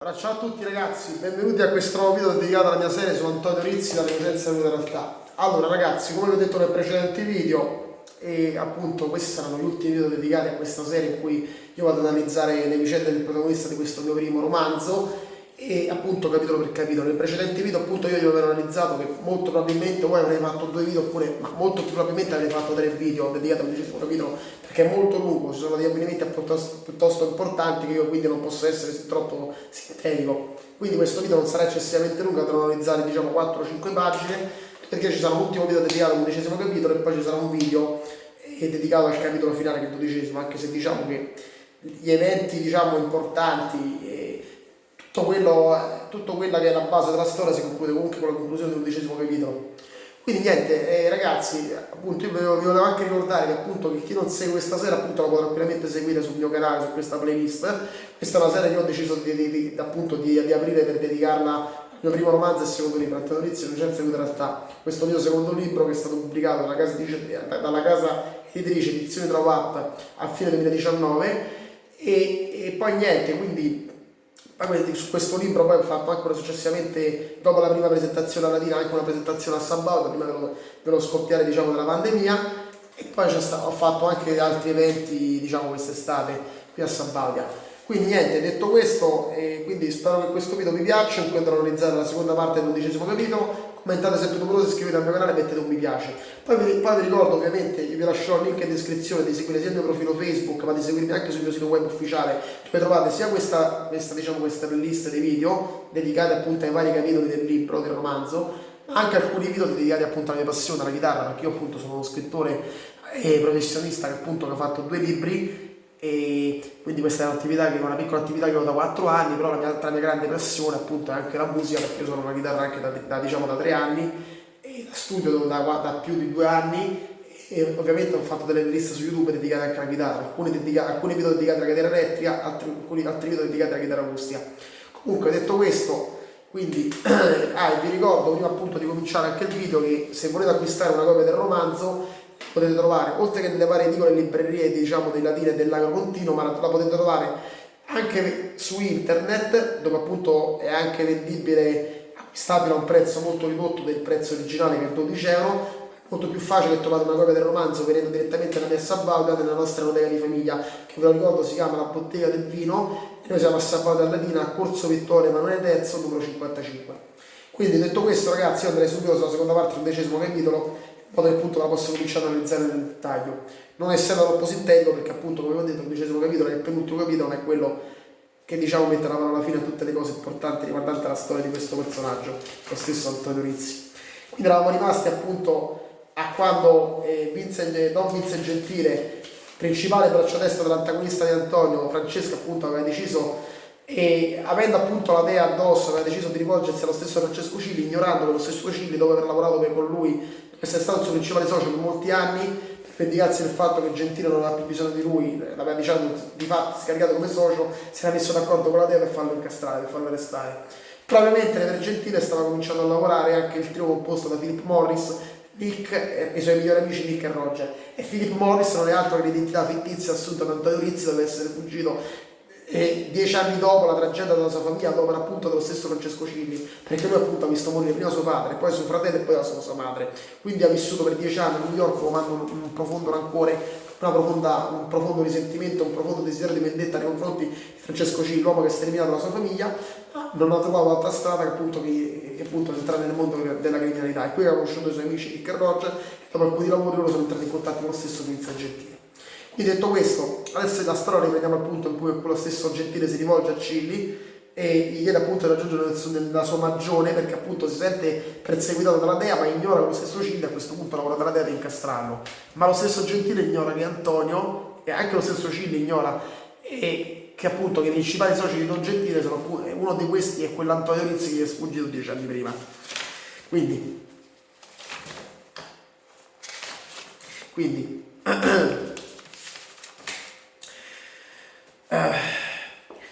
Allora, ciao a tutti ragazzi, benvenuti a questo nuovo video dedicato alla mia serie su Antonio Rizzi dalla Conoscenza della Realtà. Allora ragazzi, come vi ho detto nel precedente video, e appunto questi saranno gli ultimi video dedicati a questa serie in cui io vado ad analizzare le vicende del protagonista di questo mio primo romanzo e appunto capitolo per capitolo. Nel precedente video appunto io vi avevo analizzato che molto probabilmente voi avrete fatto 2 video oppure, ma molto più probabilmente avrete fatto 3 video dedicati al 10° capitolo perché è molto lungo, ci sono degli avvenimenti piuttosto importanti che io quindi non posso essere troppo sintetico. Quindi questo video non sarà eccessivamente lungo, andrò ad analizzare diciamo 4-5 pagine perché ci sarà un ultimo video dedicato al 11° capitolo e poi ci sarà un video dedicato al capitolo finale che è il 12°, anche se diciamo che gli eventi diciamo importanti tutto quella che è la base della storia si conclude comunque con la conclusione del 11° capitolo. Quindi niente, ragazzi, appunto io vi volevo anche ricordare che appunto che chi non segue questa serie appunto la può tranquillamente seguire sul mio canale, su questa playlist. Questa è una serie che ho deciso appunto di aprire per dedicarla al mio primo romanzo e secondo libro, Antonio Rizzi, Conoscenza della Realtà. Questo mio secondo libro che è stato pubblicato dalla casa editrice Edizioni Trovap a fine 2019 e poi niente, quindi su questo libro poi ho fatto anche successivamente, dopo la prima presentazione a Latina, anche una presentazione a San Bauta, prima dello scoppiare diciamo, della pandemia, e poi ho fatto anche altri eventi diciamo quest'estate qui a San Bauta. Quindi niente, detto questo, quindi spero che questo video vi piaccia, in cui andrò a analizzare la seconda parte del 11° capitolo. Commentate sempre numerosi, iscrivetevi al mio canale e mettete un mi piace. Poi vi ricordo ovviamente, io vi lascerò il link in descrizione di seguire sia il mio profilo Facebook, ma di seguirmi anche sul mio sito web ufficiale, dove trovate sia questa playlist dei video dedicati appunto ai vari capitoli del libro, del romanzo, ma anche alcuni video dedicati appunto alla mia passione, alla chitarra, perché io appunto sono uno scrittore professionista che appunto ha fatto 2 libri e quindi questa è un'attività che è una piccola attività che ho da 4 anni, però la mia grande passione appunto è anche la musica, perché io suono la chitarra anche da 3 anni e studio da più di 2 anni e ovviamente ho fatto delle liste su YouTube dedicate anche alla chitarra, alcuni video dedicati alla chitarra elettrica, altri video dedicati alla chitarra acustica. Comunque detto questo, quindi vi ricordo prima appunto di cominciare anche il video che se volete acquistare una copia del romanzo potete trovare, oltre che nelle varie edicole e librerie diciamo di Latina e dell'Agro Continuo, ma la potete trovare anche su internet, dove appunto è anche vendibile, acquistabile a un prezzo molto ridotto del prezzo originale che è 12€. Molto più facile che trovate una copia del romanzo venendo direttamente alla mia Sabauda nella nostra bottega di famiglia, che ve lo ricordo si chiama la Bottega del Vino, e noi siamo a Sabauda a Latina, a Corso Vittorio Emanuele III, numero 55. Quindi detto questo ragazzi, io andrei subito sulla seconda parte del 11° capitolo, in modo che appunto la posso cominciare a analizzare nel dettaglio, non essendo troppo sintetico, perché appunto come ho detto il 11° capitolo, che il penultimo capitolo, è quello che diciamo mette la parola fine a tutte le cose importanti riguardanti la storia di questo personaggio, lo stesso Antonio Rizzi. Quindi eravamo rimasti appunto a quando Don Vincent Gentile, principale braccio destro dell'antagonista di Antonio, Francesco appunto aveva deciso, e avendo appunto la dea addosso, aveva deciso di rivolgersi allo stesso Francesco Cilli, ignorando che lo stesso Cilli, dopo aver lavorato con lui, essere stato il suo principale socio per molti anni, per vendicarsi del fatto che Gentile non aveva più bisogno di lui, l'aveva diciamo di fatto scaricato come socio, si era messo d'accordo con la dea per farlo incastrare, per farlo arrestare. Probabilmente per Gentile stava cominciando a lavorare anche il trio composto da Philip Morris, Nick e i suoi migliori amici Nick e Roger. E Philip Morris non è altro che l'identità fittizia assunta da Antonio Rizzi, deve essere fuggito 10 anni dopo la tragedia della sua famiglia, dopo appunto dello stesso Francesco Cilli, perché lui appunto ha visto morire prima suo padre, poi suo fratello e poi la sua madre. Quindi ha vissuto per 10 anni a New York comando un profondo rancore, un profondo risentimento, un profondo desiderio di vendetta nei confronti di Francesco Cilli, l'uomo che ha sterminato la sua famiglia, ma non ha trovato altra strada che appunto entrare nel mondo della criminalità. E qui ha conosciuto i suoi amici Nick e Roger, e dopo alcuni lavori loro sono entrati in contatto con lo stesso Vincent Gentile. Quindi detto questo, adesso la storia riprendiamo al punto in cui quello stesso Gentile si rivolge a Cilli e gli chiede appunto di raggiungere nella sua magione, perché appunto si sente perseguitato dalla dea, ma ignora che lo stesso Cilli a questo punto lavora dalla dea per incastrarlo. Ma lo stesso Gentile ignora che Antonio, e anche lo stesso Cilli ignora che appunto che i principali soci di Don Gentile sono uno di questi è quell'Antonio Rizzi che è sfuggito 10 anni prima. Quindi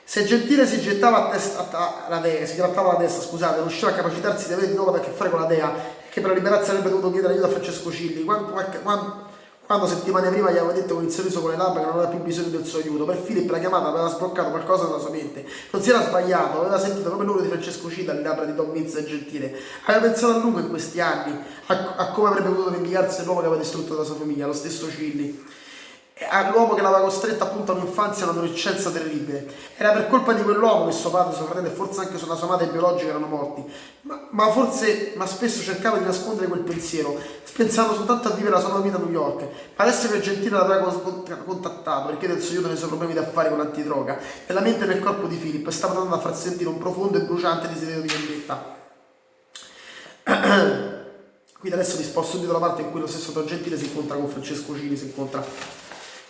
se Gentile si gettava la dea, si grattava la testa, scusate, non riusciva a capacitarsi di avere di nuovo a che fare con la dea, che per liberarsi avrebbe dovuto chiedere aiuto a Francesco Cilli. quando settimane prima gli aveva detto con il sorriso con le labbra che non aveva più bisogno del suo aiuto. Per Philip la chiamata aveva sbloccato qualcosa nella sua mente. Non si era sbagliato, aveva sentito come l'urlo di Francesco Cita alle labbra di Don Vincent Gentile. Aveva pensato a lungo in questi anni, a come avrebbe potuto vendicarsi dell'uomo che aveva distrutto la sua famiglia, lo stesso Cilli. All'uomo che l'aveva costretto appunto a un'infanzia e un'adolescenza terribile. Era per colpa di quell'uomo che suo padre, suo fratello e forse anche la sua madre biologica erano morti. Ma spesso cercava di nascondere quel pensiero, pensando soltanto a vivere la sua nuova vita a New York. Ma adesso che Gentile l'aveva contattato per chiedere il suo aiuto nei suoi problemi d'affari con l'antidroga, nella mente e nel corpo di Philip stava andando a far sentire un profondo e bruciante desiderio di vendetta. Quindi adesso vi sposto subito la parte in cui lo stesso Don Gentile si incontra con Francesco Cini, si incontra.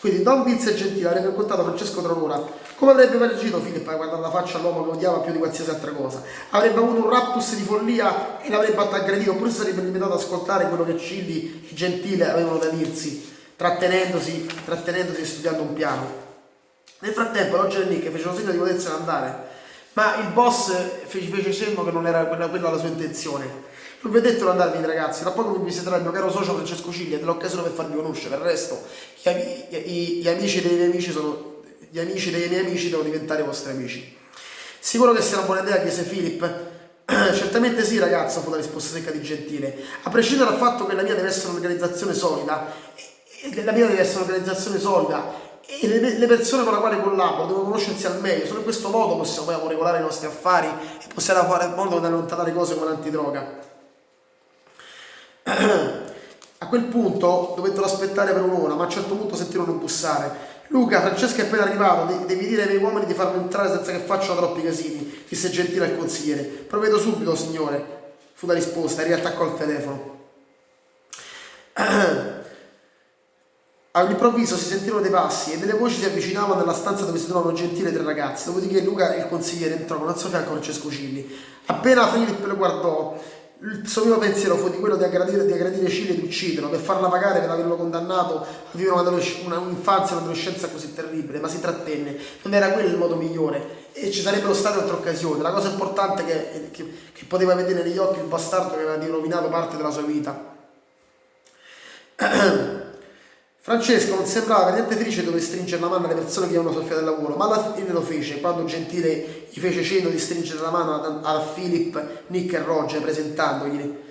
Quindi Don Vincent Gentile avrebbe incontrato Francesco Tronura. Come avrebbe reagito Philip a guardare la faccia all'uomo che odiava più di qualsiasi altra cosa? Avrebbe avuto un raptus di follia e l'avrebbe aggredito, oppure sarebbe limitato ad ascoltare quello che Cilli e Gentile avevano da dirsi, trattenendosi e studiando un piano. Nel frattempo Roger e Nick fecero segno di potersene andare, ma il boss fece cenno che non era quella la sua intenzione. Non vi ho detto di andarvi ragazzi, tra poco mi visiterà il mio caro socio Francesco Ciglia, dell'occasione per farvi conoscere. Per il resto, gli amici dei miei amici gli amici dei miei amici devono diventare i vostri amici. Sicuro che sia una buona idea, chiese Philip. Certamente sì ragazzo, fu la risposta secca di Gentile. A prescindere dal fatto che la mia deve essere un'organizzazione solida, e le persone con le quali collaboro devono conoscersi al meglio. Solo in questo modo possiamo regolare i nostri affari e possiamo fare in modo di allontanare cose come l'antidroga. A quel punto dovettero aspettare per un'ora, ma a un certo punto sentirono bussare. Luca, Francesca è appena arrivato, devi dire ai miei uomini di farlo entrare senza che facciano troppi casini, disse Gentile al consigliere. Provvedo subito, signore, fu la risposta, e riattaccò il telefono. All'improvviso si sentirono dei passi e delle voci si avvicinavano nella stanza dove si trovavano Gentile e tre ragazzi. Dopodiché Luca e il consigliere entrarono al suo fianco Francesco Cilli. Appena Philip lo guardò, il suo primo pensiero fu di quello di aggredire Cilli e di ucciderlo, per farla pagare per averlo condannato a vivere un'infanzia e un'adolescenza così terribile, ma si trattenne. Non era quello il modo migliore e ci sarebbero state altre occasioni. La cosa importante che poteva vedere negli occhi il bastardo che aveva rovinato parte della sua vita. Francesco non sembrava per niente felice di dover stringere la mano alle persone che gli avevano soffiato il lavoro, ma alla fine lo fece, quando Gentile gli fece cenno di stringere la mano a Philip, Nick e Roger, presentandogli.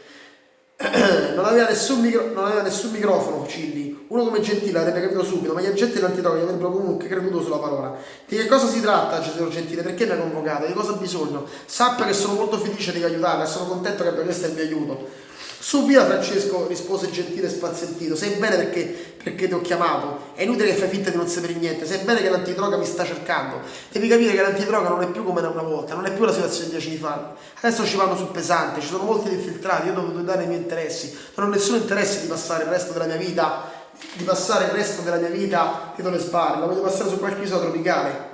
Non aveva nessun microfono, Cilli. Uno come Gentile avrebbe capito subito, ma gli agenti dell'antidroga gli avrebbero comunque creduto sulla parola. Di che cosa si tratta, signor Gentile? Perché mi ha convocato? Di cosa ha bisogno? Sappia che sono molto felice di aiutarla e sono contento che abbia chiesto il mio aiuto. Su via Francesco, rispose Gentile spazientito, sai bene perché ti ho chiamato, è inutile che fai finta di non sapere niente, sai bene che l'antidroga mi sta cercando, devi capire che l'antidroga non è più come era una volta, non è più la situazione di 10 anni fa, adesso ci vanno sul pesante, ci sono molti infiltrati, io devo dare i miei interessi, non ho nessun interesse di passare il resto della mia vita, dietro le spalle, la voglio passare su qualche isola tropicale.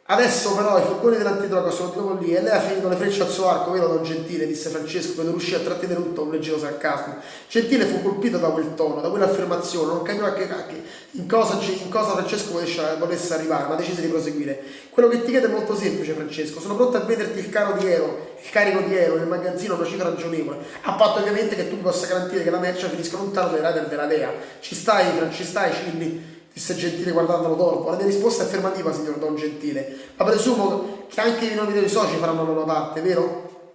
Adesso però i furgoni dell'antidroga sono di nuovo lì e lei ha finito le frecce al suo arco, vero Don Gentile, disse Francesco, che non riuscì a trattenere tutto un leggero sarcasmo. Gentile fu colpito da quel tono, da quell'affermazione, non capiva in cosa Francesco volesse arrivare, ma decise di proseguire. Quello che ti chiedo è molto semplice, Francesco, sono pronto a venderti il carico di Ero nel magazzino a una cifra ragionevole, a patto ovviamente che tu mi possa garantire che la merce finisca lontano dai radar della Dea. Ci stai, Cilli? Disse Gentile guardandolo torvo. La mia risposta è affermativa, signor Don Gentile, ma presumo che anche i nuovi soci faranno la loro parte, vero?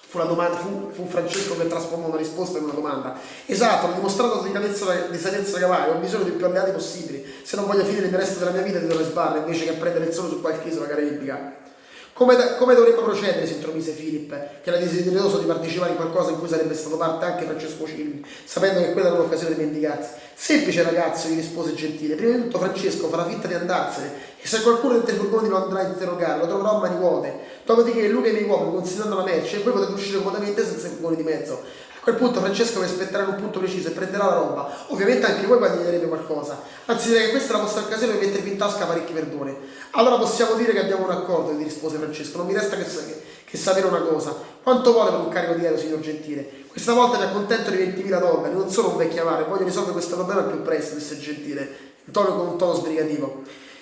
Fu Francesco che trasformò una risposta in una domanda. Esatto, ho dimostrato di sapienza cavallo, ho bisogno di più alleati possibili, se non voglio finire il resto della mia vita dietro le sbarre invece che prendere il sole su qualche isola caraibica. Come dovremmo procedere, si intromise Philip, che era desideroso di partecipare in qualcosa in cui sarebbe stato parte anche Francesco Cilli, sapendo che quella era un'occasione di vendicarsi. Semplice ragazzo, gli rispose Gentile. Prima di tutto Francesco farà finta di andarsene e se qualcuno dentro i furgoni lo andrà a interrogare, lo troverò a mani vuote. Dopodiché Luca e i miei uomini considerando la merce e voi potete uscire comodamente senza i furgoni di mezzo. A quel punto Francesco vi aspetterà in un punto preciso e prenderà la roba. Ovviamente anche voi guadagnerete qualcosa. Anzi direi che questa è la vostra occasione per mettervi in tasca parecchi verdone. Allora possiamo dire che abbiamo un accordo, gli rispose Francesco. Non mi resta che sapere una cosa. Quanto vuole per un carico di Ero, signor Gentile? Questa volta mi accontento di 20.000 dollari, non sono un vecchio avare, voglio risolvere questo problema al più presto, disse Gentile, con un tono sbrigativo.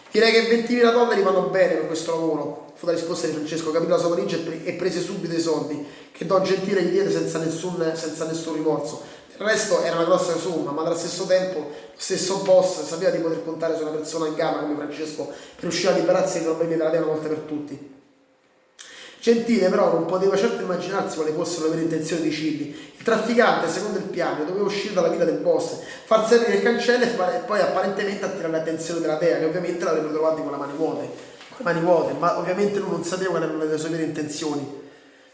Direi che 20.000 dollari vanno bene per questo lavoro, fu la risposta di Francesco, capì la sua valigia e prese subito i soldi, che Don Gentile gli diede senza nessun rimorso. Il resto era una grossa somma, ma allo stesso tempo lo stesso boss sapeva di poter contare su una persona in gamba come Francesco per riuscire a liberarsi dei problemi della Dea una volta per tutti. Gentile però non poteva certo immaginarsi quali fossero le vere intenzioni di Cilli. Il trafficante, secondo il piano, doveva uscire dalla villa del boss, far salire il cancello e poi apparentemente attirare l'attenzione della Dea, che ovviamente l'avrebbe trovato con le mani vuote. Con le mani vuote, ma ovviamente lui non sapeva quali erano le sue vere intenzioni,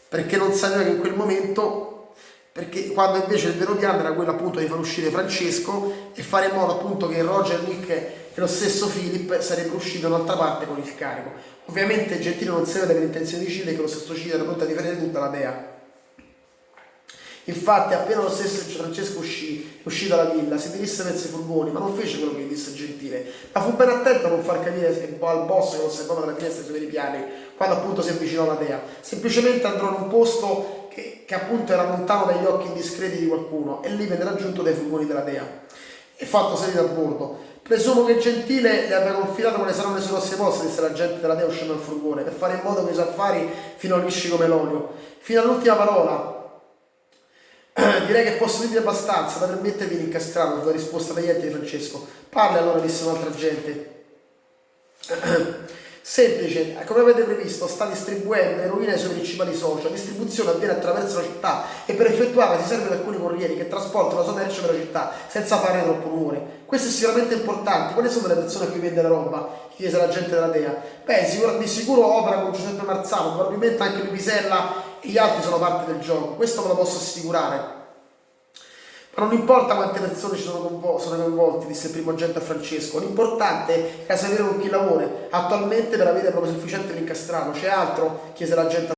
perché non sapeva che in quel momento, perché quando invece il vero piano era quello appunto di far uscire Francesco e fare in modo appunto che Roger, Nick e lo stesso Philip sarebbero usciti da un'altra parte con il carico. Ovviamente Gentile non sapeva delle intenzioni di Cilli e che lo stesso Cilli era pronto a difendere tutta la Dea. Infatti appena lo stesso Francesco uscì dalla villa, si dirisse verso i furgoni, ma non fece quello che gli disse Gentile, ma fu ben attento a non far capire al boss che osservava dalla finestra i suoi veri piani, quando appunto si avvicinò alla Dea. Semplicemente andò in un posto che appunto era lontano dagli occhi indiscreti di qualcuno e lì venne raggiunto dai furgoni della Dea e fatto salire a bordo. Presumo che Gentile le abbia confidato quali saranno le sue prossime mosse, disse la gente della Dea uscendo dal furgone, per fare in modo che i suoi affari fino lisci come l'olio. Fino all'ultima parola. Direi che posso dirvi abbastanza da permettervi di incastrarlo, fu la risposta tagliente di Francesco. Parli allora, disse un'altra agente. Semplice, come avete previsto, sta distribuendo eroina ai suoi principali soci. La distribuzione avviene attraverso la città e per effettuarla si serve di alcuni corrieri che trasportano la sua merce per la città senza fare troppo rumore. Questo è sicuramente importante. Quali sono le persone a cui vende la roba? Chiese l'agente della Dea. Beh, di sicuro opera con Giuseppe Marzano, probabilmente anche Pipisella e gli altri sono parte del gioco. Questo ve lo posso assicurare. Ma non importa quante persone sono coinvolti, disse il primo agente a Francesco, l'importante è sapere con chi lavora. Attualmente per avere proprio sufficiente per incastrarlo. C'è altro? Chiese l'agente